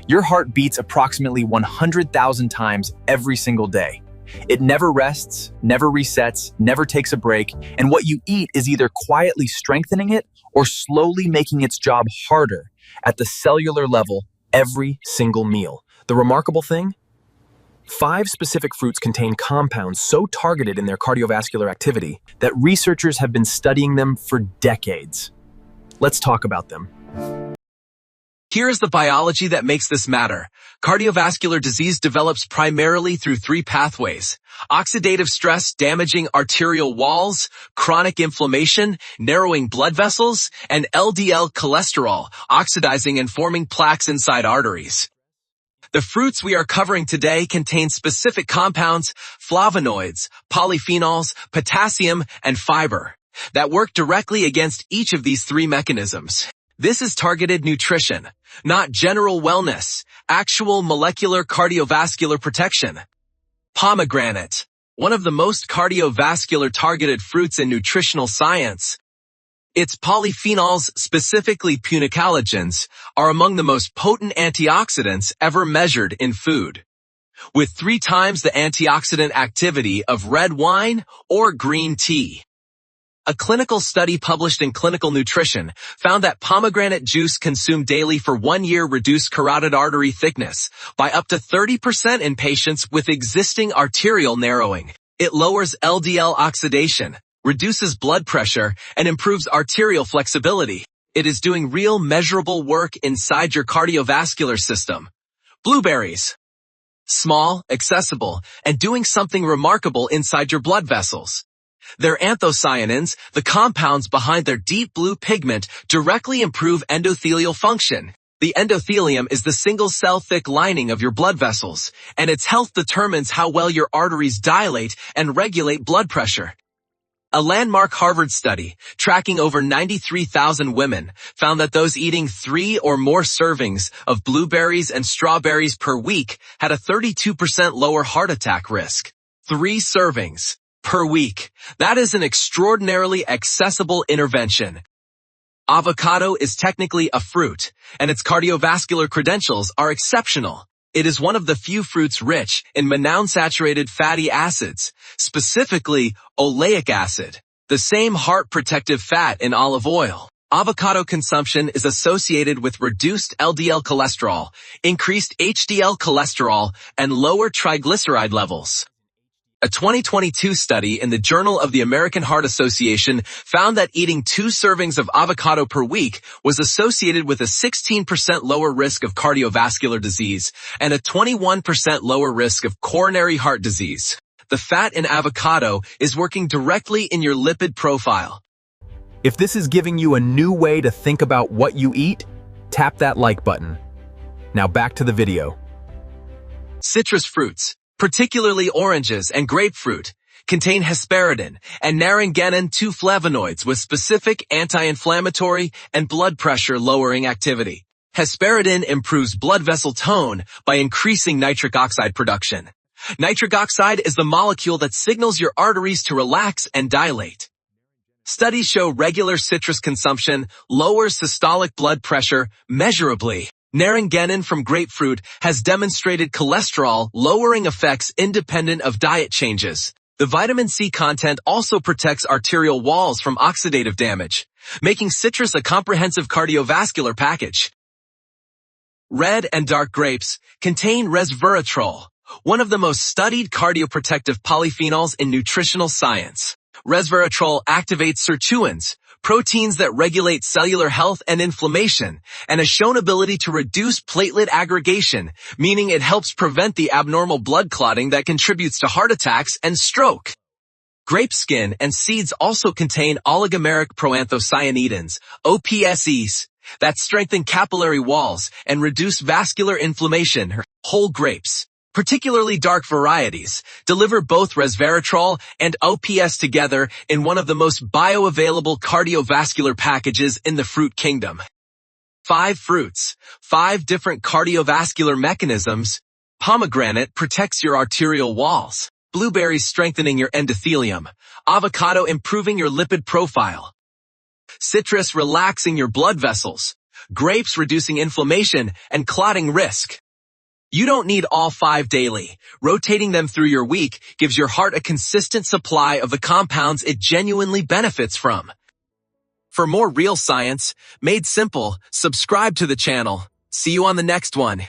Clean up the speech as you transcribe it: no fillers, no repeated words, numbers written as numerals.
Your heart beats approximately 100,000 times every single day. It never rests, never resets, never takes a break, and what you eat is either quietly strengthening it or slowly making its job harder at the cellular level every single meal. The remarkable thing? 5 specific fruits contain compounds so targeted in their cardiovascular activity that researchers have been studying them for decades. Let's talk about them. Here is the biology that makes this matter. Cardiovascular disease develops primarily through 3 pathways: oxidative stress damaging arterial walls, chronic inflammation, narrowing blood vessels, and LDL cholesterol oxidizing and forming plaques inside arteries. The fruits we are covering today contain specific compounds, flavonoids, polyphenols, potassium, and fiber that work directly against each of these 3 mechanisms. This is targeted nutrition, not general wellness, actual molecular cardiovascular protection. Pomegranate, one of the most cardiovascular targeted fruits in nutritional science. Its polyphenols, specifically punicalagins, are among the most potent antioxidants ever measured in food, with 3 times the antioxidant activity of red wine or green tea. A clinical study published in Clinical Nutrition found that pomegranate juice consumed daily for 1 year reduced carotid artery thickness by up to 30% in patients with existing arterial narrowing. It lowers LDL oxidation, reduces blood pressure, and improves arterial flexibility. It is doing real measurable work inside your cardiovascular system. Blueberries. Small, accessible, and doing something remarkable inside your blood vessels. Their anthocyanins, the compounds behind their deep blue pigment, directly improve endothelial function. The endothelium is the single-cell thick lining of your blood vessels, and its health determines how well your arteries dilate and regulate blood pressure. A landmark Harvard study, tracking over 93,000 women, found that those eating 3 or more servings of blueberries and strawberries per week had a 32% lower heart attack risk. 3 servings per week. That is an extraordinarily accessible intervention. Avocado is technically a fruit, and its cardiovascular credentials are exceptional. It is one of the few fruits rich in monounsaturated fatty acids, specifically oleic acid, the same heart-protective fat in olive oil. Avocado consumption is associated with reduced LDL cholesterol, increased HDL cholesterol, and lower triglyceride levels. A 2022 study in the Journal of the American Heart Association found that eating 2 servings of avocado per week was associated with a 16% lower risk of cardiovascular disease and a 21% lower risk of coronary heart disease. The fat in avocado is working directly in your lipid profile. If this is giving you a new way to think about what you eat, tap that like button. Now back to the video. Citrus fruits, particularly oranges and grapefruit, contain hesperidin and naringenin, 2 flavonoids with specific anti-inflammatory and blood pressure lowering activity. Hesperidin improves blood vessel tone by increasing nitric oxide production. Nitric oxide is the molecule that signals your arteries to relax and dilate. Studies show regular citrus consumption lowers systolic blood pressure measurably. Naringenin from grapefruit has demonstrated cholesterol-lowering effects independent of diet changes. The vitamin C content also protects arterial walls from oxidative damage, making citrus a comprehensive cardiovascular package. Red and dark grapes contain resveratrol, one of the most studied cardioprotective polyphenols in nutritional science. Resveratrol activates sirtuins, proteins that regulate cellular health and inflammation, and has shown ability to reduce platelet aggregation, meaning it helps prevent the abnormal blood clotting that contributes to heart attacks and stroke. Grape skin and seeds also contain oligomeric proanthocyanidins, OPSEs, that strengthen capillary walls and reduce vascular inflammation. Whole grapes, particularly dark varieties, deliver both resveratrol and OPS together in one of the most bioavailable cardiovascular packages in the fruit kingdom. 5 fruits, 5 different cardiovascular mechanisms. Pomegranate protects your arterial walls. Blueberries strengthening your endothelium. Avocado improving your lipid profile. Citrus relaxing your blood vessels. grapes reducing inflammation and clotting risk. You don't need all 5 daily. Rotating them through your week gives your heart a consistent supply of the compounds it genuinely benefits from. For more real science, made simple, subscribe to the channel. See you on the next one.